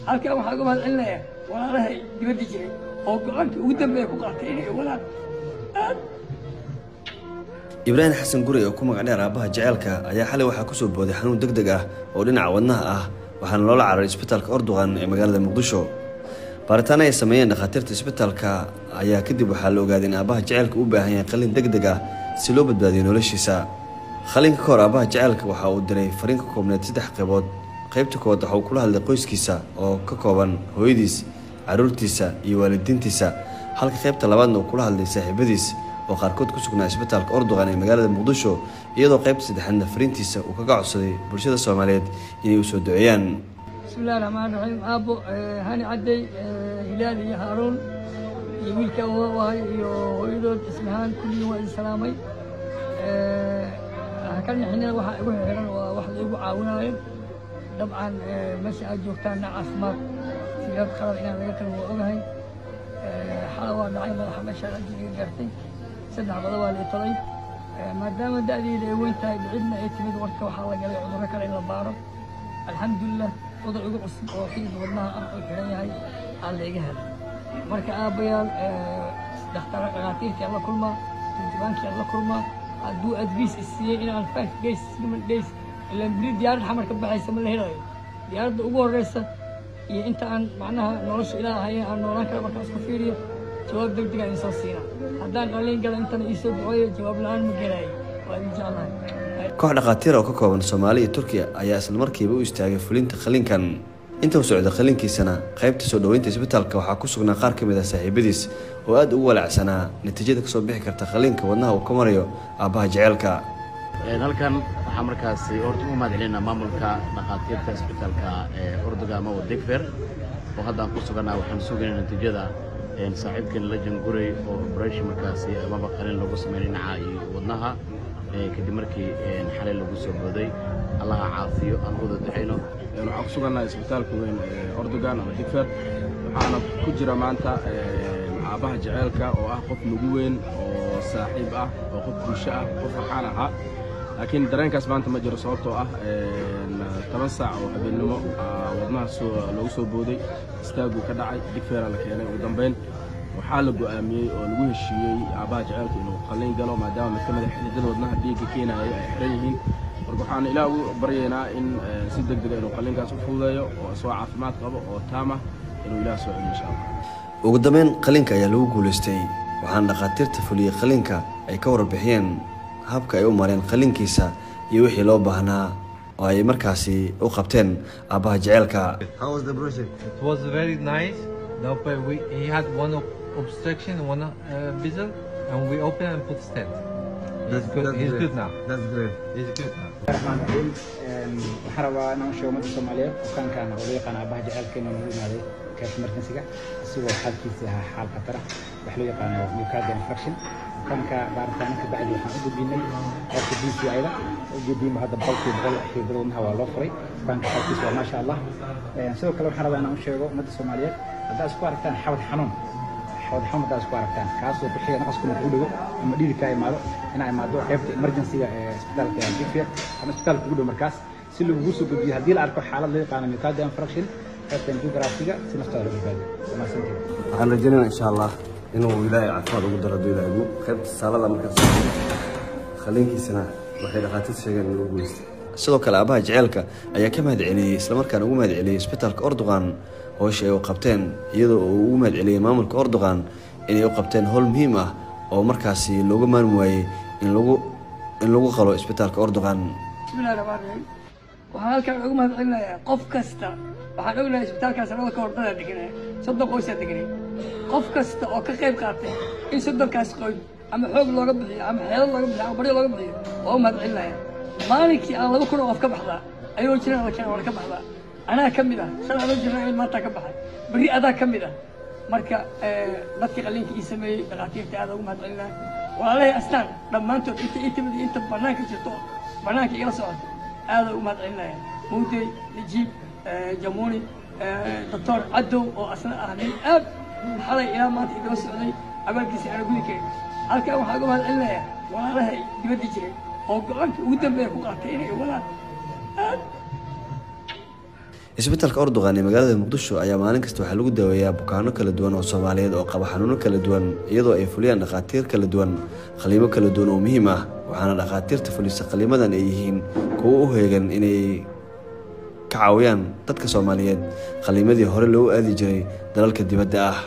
halkaa waxaa uga mahadcelinayaa walaalaha dibadda jiray oo go-aanka ugu dambeeya ku qaatay inay wadaan. ibraahim xasan guri oo ku magac dheer aabaha jaceelka ayaa xalay waxaa kusoo booday xanuun degdeg ah oo dhinaca wadnaha ah waxaana loola cararay isbitaalka Erdogan ee magaalada Muqdisho. baaritaan ay sameeyeen dhakhaatiirta isbitaalka ayaa kadib waxaa la ogaaday in aabaha jaceelka u baahan yahay qalliin degdeg ah si loo badbaadiyo noloshiisa. qalliinka ka hor aabaha jaceelka waxa uu diray fariin ka koobneed 3 qaybood. qaybta koowaad waxa uu kula hadlay qoyskiisa oo ka kooban hooyadiis, caruurtiisa iyo waalidiintiisa, halka qaybta labaadna uu kula hadlay saaxiibadiis oo qaarkood ku sugnaa isbitaalka Erdogan ee magaalada Muqdisho, iyadoo qaybta saddexaadna fariintiisa uu kaga codsaday bulshada Soomaaliyeed inay u soo duceeyaan. bismillaahir rahmaanir rahiim. aabo hani caday hilaal iyo haaruun iyo wiilka waay iyo hooyadood ismahaan kulliin waa salaamay. kan xinna waxa ugu xiran waa wax la igu caawinayo. dabcan meesha aad joogtaan caafimaad sidoo kale inaan laga tago ogahay. xalawaa dhacay madaxa meesha aad gaartay. saddex bada waa la talay maadaama da'deeda ay weyn tahay cidna ay timid warka waxaa la galay cudurro kale in la baaro. alxamdulillah cudur ugu cusub oo xidid wadnaha ah oo xiran yahay aan la iga helay. marka aabayaal dhakhaatiirtii la kulmaa, turjubaankii la kulmaa, hadduu advice siiyey inaan 5 days 7 days ilaa beri diyaarad xamar ka baxaysa ma la helayo. diyaaradda ugu horeysa iyo inta aan macnaha nolosha ilaahay aan noolaan karo markaan isku fiiriyo jawaab degdeg ah insoo siina. haddaan qalliin gala intana iisoo duceeyo jawaab la-aan ma gelayo. waa idin jeclahay. koox dhakhaatiir oo ka kooban Soomaali iyo Turkiya ayaa isla markiiba u istaagay fulinta qalliinkan. inta uu socday qalliinkiisana qaybta soo dhaweynta isbitaalka waxaa ku sugnaa qaar ka mid ah saaxiibadiis oo aad ugu walacsanaa natiijada ka soo bixi karta qalliinka wadnaha uu ka marayo aabaha jaceelka. halkan waxaa markaasi horta u mahadcelinaa maamulka dhakhaatiirta isbitaalka Erdogan ama Digfer oo hadda ku suganaa. waxaan sugaynaa natiijada saaxiibkan Lejan Gurey oo operation markaasi amaba qalliin lagu sameeyay dhinaca iyo wadnaha kadib markii xalay lagu soo booday. Allah caafiyo aan wada duceyno. waxaan ku suganaa isbitaalka weyn Erdogan ama Digfer. waxaana ku jira maanta aabaha jaceelka oo ah qof nagu weyn oo saaxiib ah oo qof bulsho ah qof waxaan ahaa. laakiin dareenkaas maanta ma jiro sababtoo ah 10 saac oo habeenimo wadnaha lagu soo booday istaagu ka dhacay Digfer la keenay ugu dambeyn waxaa la go'aamiyey oo lagu heshiiyey aabaha jaceelka inuu qalliin galo maadaama mid ka mid ah xididada wadnaha dhiigga keenaya ay xiran yihiin. marka waxaan ilaa ugu baryaynaa in si degdeg ah inuu qalliinkaas u fududeeyo oo soo caafimaad qabo oo taama inuu ilaahay soo celiyo insha Allah. ugu dambeyn qalliinka ayaa lagu guuleystay waxaan dhakhaatiirta fuliyay qalliinka ay ka warbixiyeen habka ay u mareen qalliinkiisa iyo wixii loo baahnaa oo ay markaasi u qabteen aabaha jaceelka. How was the procedure? It was very nice. He had one obstruction, one vessel, and we opened and put stent. He's good. He's good now. That's great. He's good now. الرحمن الرحيم. وحروا أنا وشو مدة الصومالية وكان وليق أنا أباه جعل كنا نقول هذا كيف مركزية سوى حال كيسها حال خطرة بحلويق أنا ميوكارد انفكشن وكان كبارتان كبعد وحنا أجدينا أجدين في عيلة أجدين هذا بقول في بدونها والأخرى كان كحال كيسها ما شاء الله. سوى كلام حروا أنا وشو مدة الصومالية هذا أسبوع كان حاول حنون حوض حمد أسبوع كان كاسو بحية نقص كنا نقوله لما دير كاي ماله هنا موضوع قيمة إمرجنسي إسبتال كان كيفية أنا إسبتال كله مركز سلو وسو بدي هدي الأركو حالة اللي قانا ميكاد انفراكشن حتى نجيب راسية سنفتال بالبال ما سنتي. waxaan rajaynaynaa insha Allah inuu ilaahay caafimaad ugu daro ilaahay qaybta salada markaas qalliinkiisana waxay dhakhaatiirta sheegeen inuu guuleystay. sidoo kale aabaha jaceelka ayaa ka mahadceliyay isla markaana ugu mahadceliyay isbitaalka Erdogan howsha ay u qabteen iyadoo uu ugu mahadceliyay maamulka Erdogan inay u qabteen howl muhiim ah oo markaasi looga maarmi waayay in lagu qalo isbitaalka Erdogan. bismillaahir rahmaanir rahiim. waxaan halkan ugu mahadcelinayaa qof kasta. waxaan ognahay isbitaalkaas sanada ka hor dad deganaa 30 qoys deganaa. qof kasta oo ka qayb qaatay in 30kaas qoys ama xoog looga bixiyo ama xeelad looga bixiyo ama bari looga bixiyo oo mahadcelinayaa. maalinkii aan 2 kun oo qof ka baxdaa ayuu jiraan la keenay ka baxdaa anaa ka mid ah shalay loo jirnaa in maanta ka baxay bari adaa ka mid ah. marka dadkii qalliinka ii sameeyey dhakhaatiirta aad ugu mahadcelinaa. walaalahay astaan dhammaantood inta banaanka jirto banaanka igala socoto aad ugu mahadcelinaya. mawdey najiib jamuni doctor cadow oo asna ah nin aad xalay ilaa maanta igala socday abaalkiisa aan gudi karin. halkaa waxaa uga mahadcelinayaa walaalahay dibadda jiray oo go-aanka ugu dambeeya ku qaatay inay wadaan. isbitaalka Erdogan ee magaalada Muqdisho ayaa maalin kasta waxaa lagu daaweeyaa bukaanno kala duwan oo Soomaaliyeed oo qaba xanuuno kala duwan iyadoo ay fuliyaan dhaqaatiir kala duwan qaliimo kala duwan oo muhiim ah waxaana dhaqaatiirta fulisa qaliimadan ay yihiin kuwo u heegan inay ka caawiyaan dadka Soomaaliyeed qaliimadii hore loo aadi jiray dalalka dibadda ah.